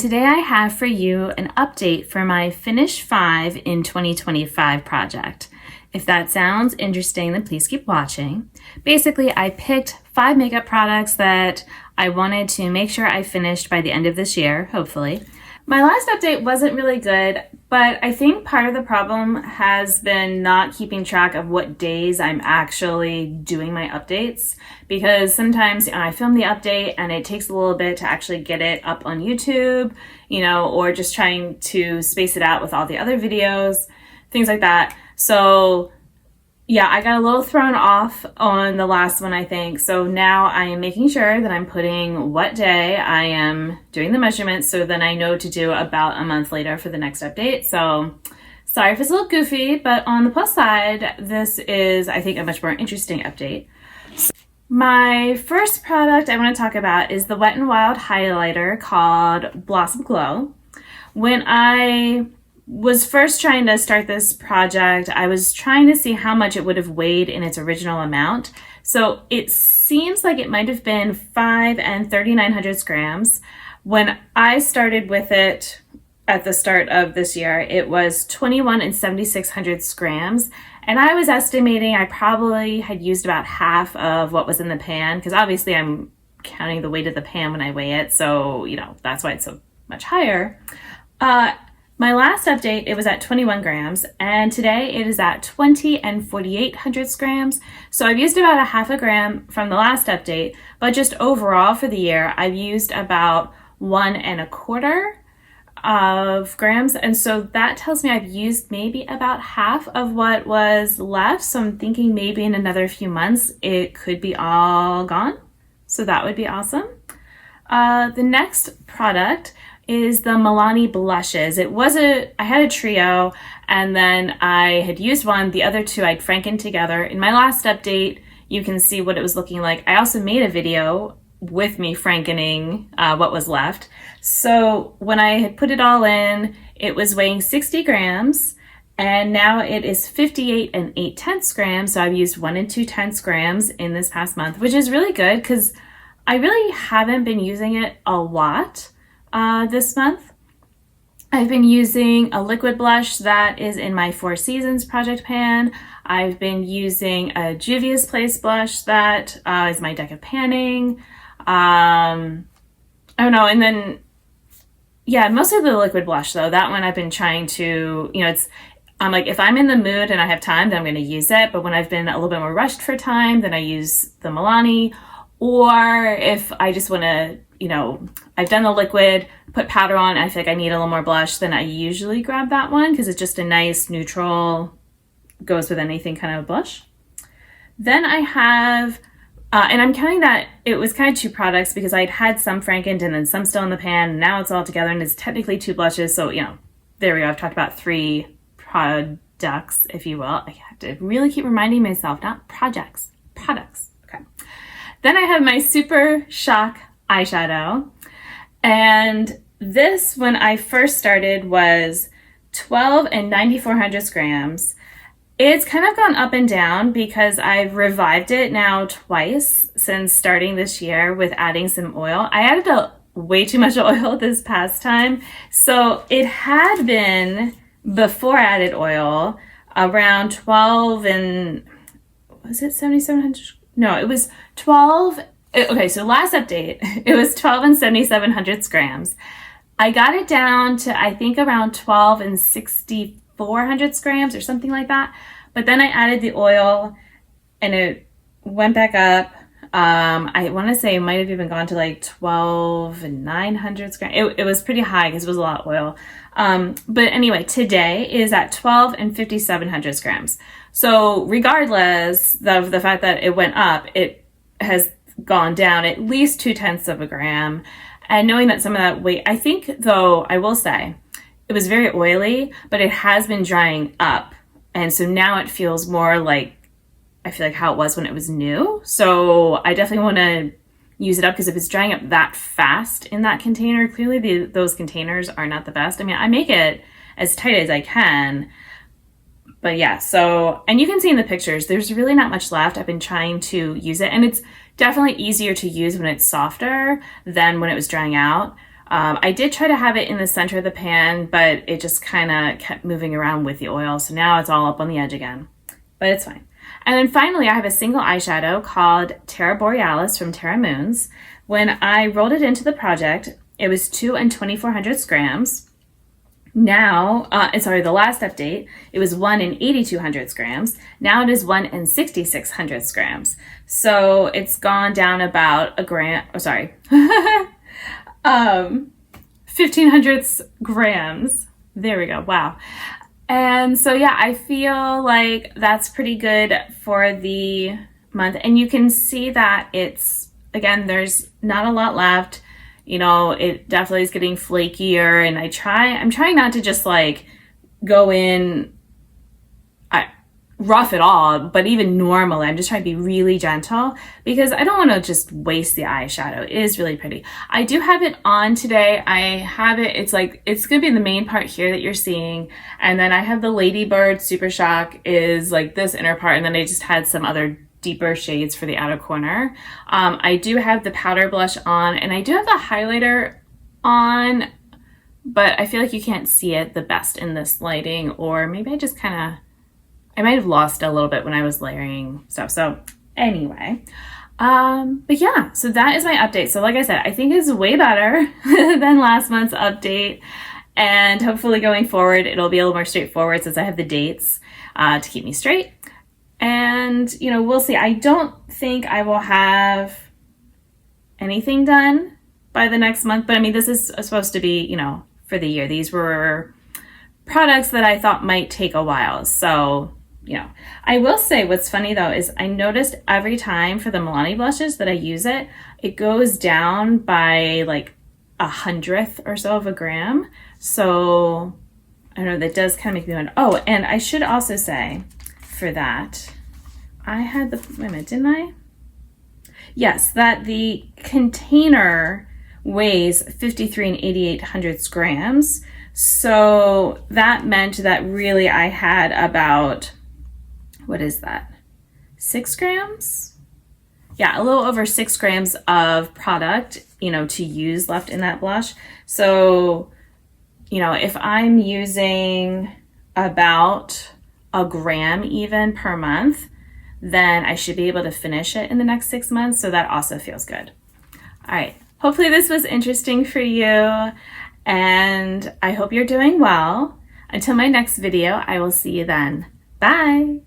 today I have for you an update for my Finish 5 in 2025 project. If that sounds interesting, then please keep watching. Basically, I picked 5 makeup products that I wanted to make sure I finished by the end of this year, hopefully. My last update wasn't really good, but I think part of the problem has been not keeping track of what days I'm actually doing my updates, because sometimes I film the update and it takes a little bit to actually get it up on YouTube, or just trying to space it out with all the other videos, things like that. So yeah, I got a little thrown off on the last one, I think. So now I am making sure that I'm putting what day I am doing the measurements so then I know to do about a month later for the next update. So sorry if it's a little goofy, but on the plus side, this is, I think, a much more interesting update. So my first product I want to talk about is the Wet n Wild highlighter called Blossom Glow. When I was first trying to start this project, I was trying to see how much it would have weighed in its original amount. So it seems like it might have been 5 and 3,900 grams. When I started with it at the start of this year, it was 21 and 7,600 grams. And I was estimating I probably had used about half of what was in the pan, because obviously I'm counting the weight of the pan when I weigh it. So, that's why it's so much higher. My last update, it was at 21 grams, and today it is at 20 and 4,800 grams. So I've used about a half a gram from the last update, but just overall for the year, I've used about 1.25 of grams. And so that tells me I've used maybe about half of what was left. So I'm thinking maybe in another few months, it could be all gone. So that would be awesome. The next product is the Milani blushes. I had a trio, and then I had used one. The other two I'd frankened together. In my last update, you can see what it was looking like. I also made a video with me frankening what was left. So when I had put it all in, it was weighing 60 grams, and now it is 58 and 8/10 grams. So I've used 1 and 2/10 grams in this past month, which is really good because I really haven't been using it a lot. This month, I've been using a liquid blush that is in my Four Seasons project pan. I've been using a Juvia's Place blush that is my deck of panning. I don't know, and then, yeah, mostly the liquid blush though. That one I've been trying to, I'm like, if I'm in the mood and I have time, then I'm going to use it. But when I've been a little bit more rushed for time, then I use the Milani. Or if I just want to, I've done the liquid, put powder on, and I feel like I need a little more blush, then I usually grab that one because it's just a nice neutral, goes with anything kind of blush. Then I have, and I'm counting that it was kind of 2 products because I'd had some frankened and then some still in the pan, and now it's all together and it's technically 2 blushes. So, there we go. I've talked about 3 products, if you will. I have to really keep reminding myself, not projects, products. Okay. Then I have my Super Shock eyeshadow, and this, when I first started, was 12 and 9,400 grams. It's kind of gone up and down because I've revived it now twice since starting this year with adding some oil. I added way too much oil this past time, so it had been, before I added oil, around 12 and, was it 7,700? No, it was 12. Okay, so last update, it was 12 and 7,700 grams. I got it down to, I think, around 12 and 6,400 grams or something like that. But then I added the oil and it went back up. I want to say it might have even gone to like 12 and 900 grams. It was pretty high because it was a lot of oil. But anyway, today is at 12 and 5,700 grams. So regardless of the fact that it went up, it has gone down at least 0.2 of a gram. And knowing that some of that weight, I think, though, I will say, it was very oily, but it has been drying up. And so now it feels more like, I feel like how it was when it was new. So I definitely want to use it up, because if it's drying up that fast in that container, clearly those containers are not the best. I mean, I make it as tight as I can. But yeah, so, and you can see in the pictures, there's really not much left. I've been trying to use it, and it's definitely easier to use when it's softer than when it was drying out. I did try to have it in the center of the pan, but it just kind of kept moving around with the oil. So now it's all up on the edge again, but it's fine. And then finally, I have a single eyeshadow called Terra Borealis from Terra Moons. When I rolled it into the project, it was 2 and 2400 grams. Now, the last update, it was 1 and 8200 grams. Now it is 1 and 6600 grams. So it's gone down about a gram, 1500 grams. There we go. Wow. And so, yeah, I feel like that's pretty good for the month. And you can see that it's, again, there's not a lot left. You know, it definitely is getting flakier, and I'm trying not to just like go in rough at all, but even normally, I'm just trying to be really gentle because I don't want to just waste the eyeshadow. It is really pretty. I do have it on today. I have it, it's going to be in the main part here that you're seeing. And then I have the Ladybird Super Shock is like this inner part. And then I just had some other deeper shades for the outer corner. I do have the powder blush on, and I do have the highlighter on, but I feel like you can't see it the best in this lighting, or maybe I might have lost it a little bit when I was layering stuff. So anyway, but yeah, so that is my update. So like I said, I think it's way better than last month's update. And hopefully going forward, it'll be a little more straightforward since I have the dates to keep me straight. And, you know, we'll see. I don't think I will have anything done by the next month. But I mean, this is supposed to be, you know, for the year. These were products that I thought might take a while. So, you know, I will say what's funny though is I noticed every time for the Milani blushes that I use it, it goes down by like 1/100th or so of a gram. So I don't know, that does kind of make me wonder. Oh, and I should also say for that, I had wait a minute, didn't I? Yes, that the container weighs 53 and 8800 grams. So that meant that really I had about, what is that? 6 grams? Yeah, a little over 6 grams of product, you know, to use left in that blush. So, you know, if I'm using about a gram even per month, then I should be able to finish it in the next 6 months. So that also feels good. All right. Hopefully this was interesting for you, and I hope you're doing well. Until my next video, I will see you then. Bye.